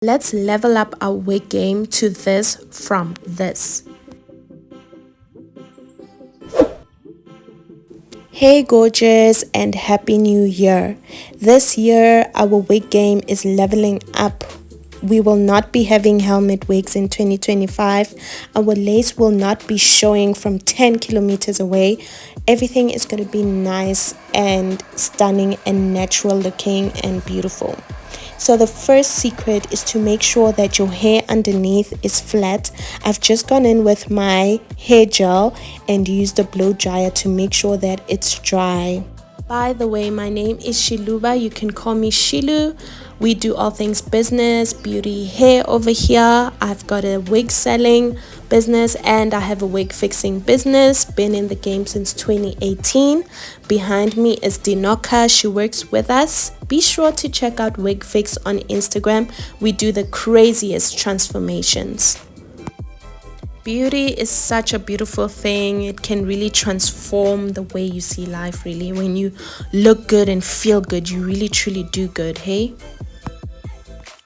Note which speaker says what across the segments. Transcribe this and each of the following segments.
Speaker 1: Let's level up our wig game to this from this. Hey gorgeous and happy new year. This year our wig game is leveling up. We will not be having helmet wigs in 2025. Our lace will not be showing from 10 kilometers away. Everything is going to be nice and stunning and natural looking and beautiful. So the first secret is to make sure that your hair underneath is flat. I've just gone in with my hair gel and used a blow dryer to make sure that it's dry. By the way, my name is Shiluva. You can call me Shilu. We do all things business, beauty, hair over here. I've got a wig selling business and I have a wig fixing business. Been in the game since 2018. Behind me is Dinoka. She works with us. Be sure to check out Wig Fix on Instagram. We do the craziest transformations. Beauty is such a beautiful thing. It can really transform the way you see life, really. When you look good and feel good, you really truly do good, hey?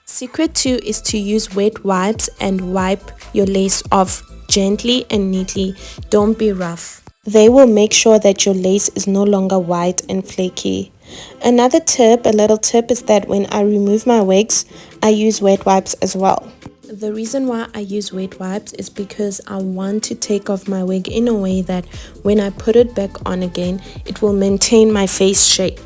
Speaker 1: Secret 2 is to use wet wipes and wipe your lace off gently and neatly. Don't be rough. They will make sure that your lace is no longer white and flaky. Another tip, a little tip, is that when I remove my wigs, I use wet wipes as well. The reason why I use wet wipes is because I want to take off my wig in a way that when I put it back on again, it will maintain my face shape.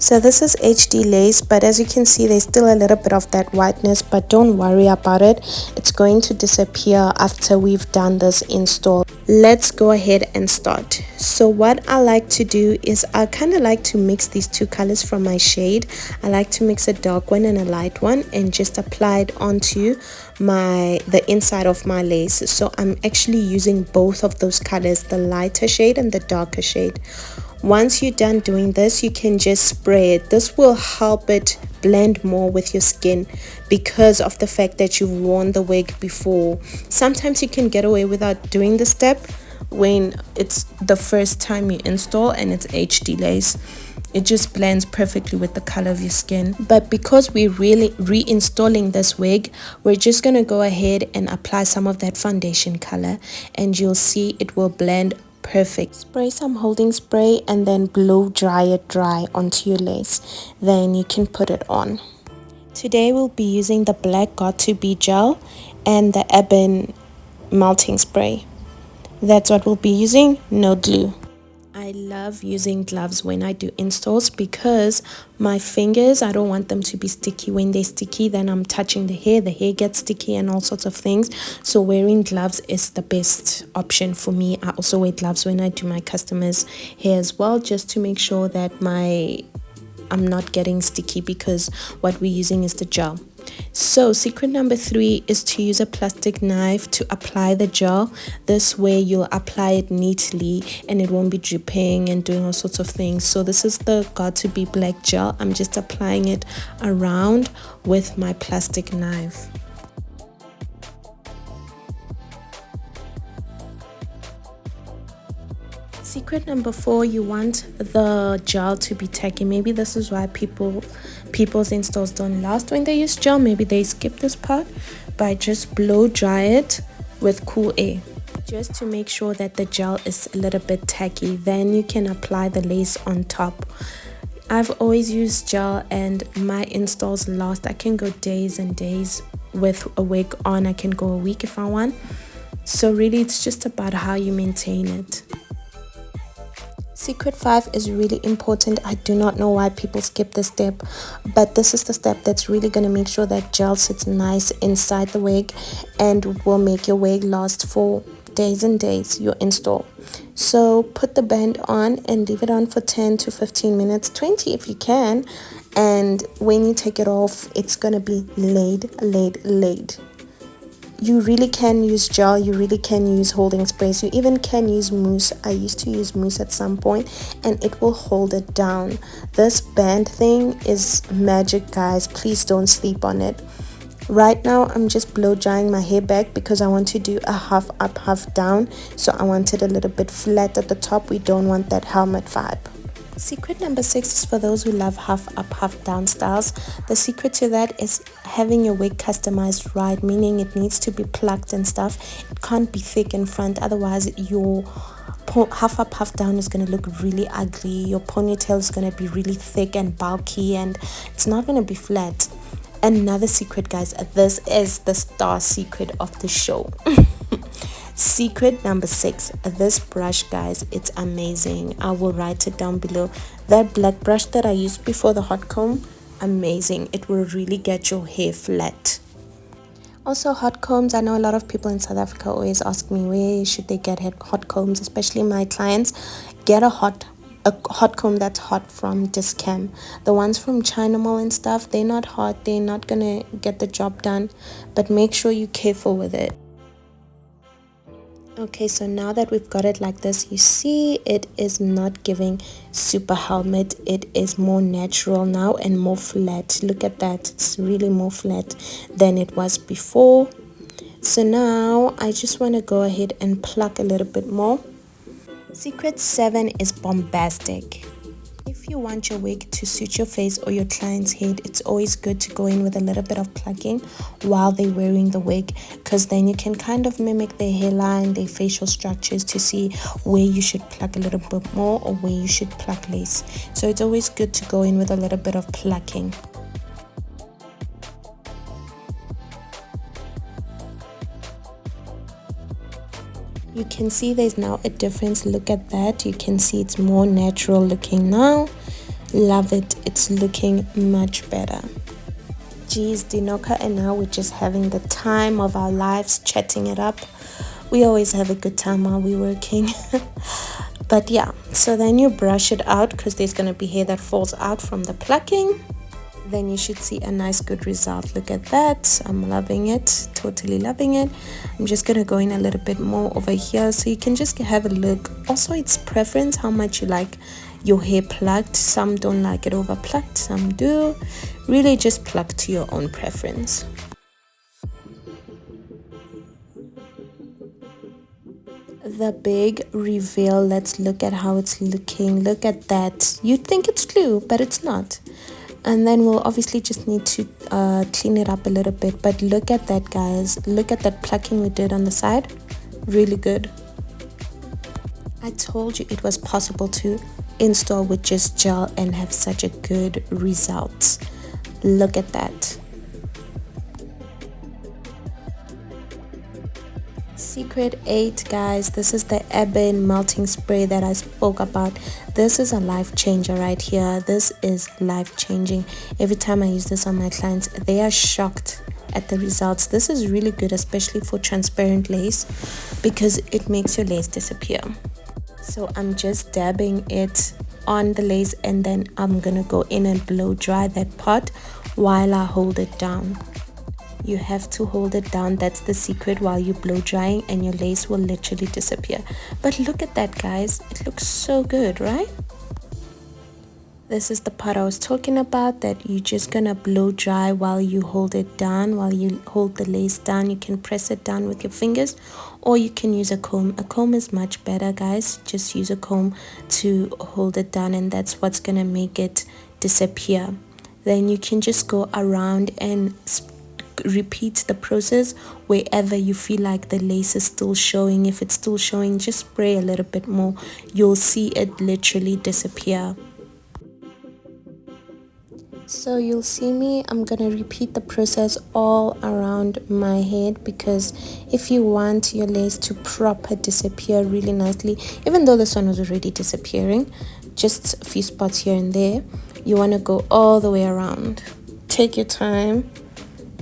Speaker 1: So this is HD lace, but as you can see, there's still a little bit of that whiteness, but don't worry about it. It's going to disappear after we've done this install. Let's go ahead and start. So what I like to do is I kind of like to mix these two colors from my shade. I like to mix a dark one and a light one and just apply it onto the inside of my lace. So I'm actually using both of those colors, the lighter shade and the darker shade. Once you're done doing this, you can just spray it. This will help it blend more with your skin because of the fact that you've worn the wig before. Sometimes you can get away without doing the step when it's the first time you install and it's HD lace. It just blends perfectly with the color of your skin. But because we're really reinstalling this wig, we're just going to go ahead and apply some of that foundation color and you'll see it will blend perfect. Spray some holding spray and then blow dry it dry onto your lace. Then you can put it on. Today we'll be using the black Got2b gel and the Ebin melting spray. That's what we'll be using, no glue. I love using gloves when I do installs because my fingers, I don't want them to be sticky. When they're sticky, then I'm touching the hair gets sticky and all sorts of things. So wearing gloves is the best option for me. I also wear gloves when I do my customers' hair as well, just to make sure that I'm not getting sticky because what we're using is the gel. So secret number 3 is to use a plastic knife to apply the gel. This way you'll apply it neatly and it won't be dripping and doing all sorts of things. So this is the Got2b black gel. I'm just applying it around with my plastic knife. Secret number 4, you want the gel to be tacky. Maybe this is why people's installs don't last when they use gel. Maybe they skip this part, but just blow dry it with cool air just to make sure that the gel is a little bit tacky. Then you can apply the lace on top. I've always used gel and my installs last. I can go days and days with a wig on. I can go a week if I want. So really it's just about how you maintain it. Secret 5 is really important. I do not know why people skip this step, but this is the step that's really going to make sure that gel sits nice inside the wig and will make your wig last for days and days, your install. So put the band on and leave it on for 10 to 15 minutes, 20 if you can, and when you take it off, it's going to be laid. You really can use gel, you really can use holding sprays, you even can use mousse. I used to use mousse at some point and it will hold it down. This band thing is magic, guys. Please don't sleep on it. Right now I'm just blow drying my hair back because I want to do a half up, half down. So I want it a little bit flat at the top. We don't want that helmet vibe. Secret number 6 is for those who love half up, half down styles. The secret to that is having your wig customized right, meaning it needs to be plucked and stuff. It can't be thick in front, otherwise your half up, half down is going to look really ugly. Your ponytail is going to be really thick and bulky, and it's not going to be flat. Another secret, guys, this is the star secret of the show. Secret number 6, this brush, guys, it's amazing. I will write it down below. That black brush that I used before the hot comb, amazing. It will really get your hair flat. Also, hot combs, I know a lot of people in South Africa always ask me where should they get hot combs, especially my clients. Get a hot comb that's hot from dischem. The ones from China Mall and stuff, they're not hot, they're not gonna get the job done, but make sure you're careful with it. Okay, so now that we've got it like this, you see it is not giving super helmet. It is more natural now and more flat. Look at that, it's really more flat than it was before. So now I just want to go ahead and pluck a little bit more. Secret 7 is bombastic. If you want your wig to suit your face or your client's head, it's always good to go in with a little bit of plucking while they're wearing the wig, because then you can kind of mimic their hairline, their facial structures, to see where you should pluck a little bit more or where you should pluck less. So it's always good to go in with a little bit of plucking. You can see there's now a difference. Look at that. You can see it's more natural looking now. Love it. It's looking much better. Geez, Dinoka and now we're just having the time of our lives, chatting it up. We always have a good time while we're working. But yeah, so then you brush it out, because there's going to be hair that falls out from the plucking. Then you should see a nice good result. Look at that. I'm loving it, totally loving it. I'm just gonna go in a little bit more over here so you can just have a look. Also, it's preference how much you like your hair plucked. Some don't like it over plucked, some do. Really just pluck to your own preference. The big reveal, let's look at how it's looking. Look at that. You'd think it's glue, but it's not. And then we'll obviously just need to clean it up a little bit. But look at that, guys. Look at that plucking we did on the side. Really good. I told you it was possible to install with just gel and have such a good result. Look at that. Secret 8, guys, this is the Ebin melting spray that I spoke about. This is a life changer right here. This is life changing. Every time I use this on my clients, they are shocked at the results. This is really good, especially for transparent lace, because it makes your lace disappear. So I'm just dabbing it on the lace, and then I'm gonna go in and blow dry that part while I hold it down. You have to hold it down. That's the secret, while you blow drying, and your lace will literally disappear. But look at that, guys. It looks so good, right? This is the part I was talking about, that you're just gonna blow dry while you hold it down. While you hold the lace down, you can press it down with your fingers, or you can use a comb. A comb is much better, guys. Just use a comb to hold it down, and that's what's gonna make it disappear. Then you can just go around and repeat the process wherever you feel like the lace is still showing. If it's still showing, just spray a little bit more. You'll see it literally disappear. So you'll see me, I'm gonna repeat the process all around my head, because if you want your lace to proper disappear really nicely, even though this one was already disappearing, just a few spots here and there, you want to go all the way around. Take your time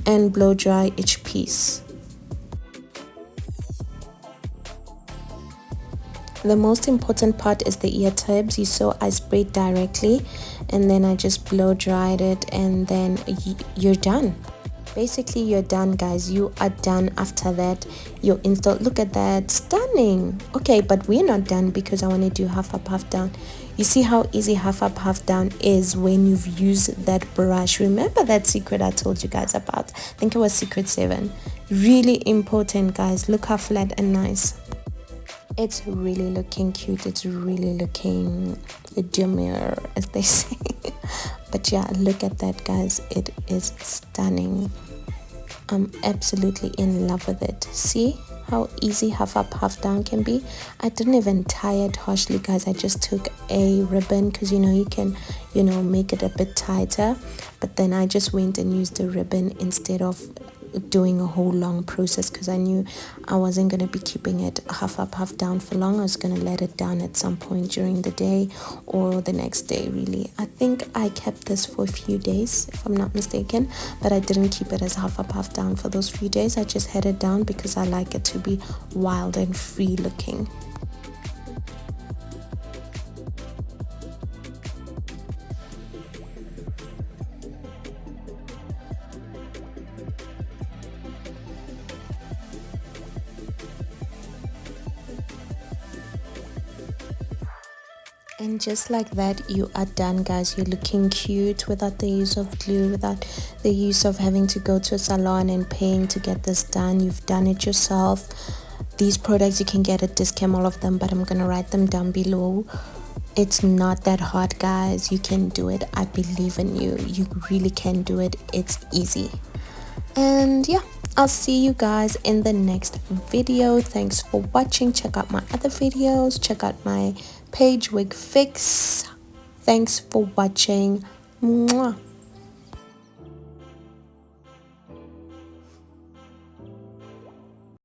Speaker 1: and blow dry each piece. The most important part is the ear tabs. You saw I sprayed directly, and then I just blow dried it, and then you're done. Basically, you're done, guys. You are done. After that, your install. Look at that, stunning. Okay, but we're not done, because I want to do half up, half down. You see how easy half up, half down is when you've used that brush. Remember that secret I told you guys about? I think it was secret 7. Really important, guys. Look how flat and nice. It's really looking cute. It's really looking demure, as they say. But yeah, look at that, guys. It is stunning. I'm absolutely in love with it. See how easy half up half down can be. I didn't even tie it harshly, guys. I just took a ribbon, because you can make it a bit tighter, but then I just went and used a ribbon instead of doing a whole long process, because I knew I wasn't going to be keeping it half up half down for long. I was going to let it down at some point during the day or the next day. Really, I think I kept this for a few days, if I'm not mistaken, but I didn't keep it as half up half down for those few days. I just had it down because I like it to be wild and free looking. And just like that, you are done, guys. You're looking cute without the use of glue, without the use of having to go to a salon and paying to get this done. You've done it yourself. These products you can get at dischem, all of them, but I'm gonna write them down below. It's not that hard, guys. You can do it. I believe in you. You really can do it. It's easy. And yeah, I'll see you guys in the next video. Thanks for watching. Check out my other videos. Check out my page, wig fix. Thanks for watching. Mwah.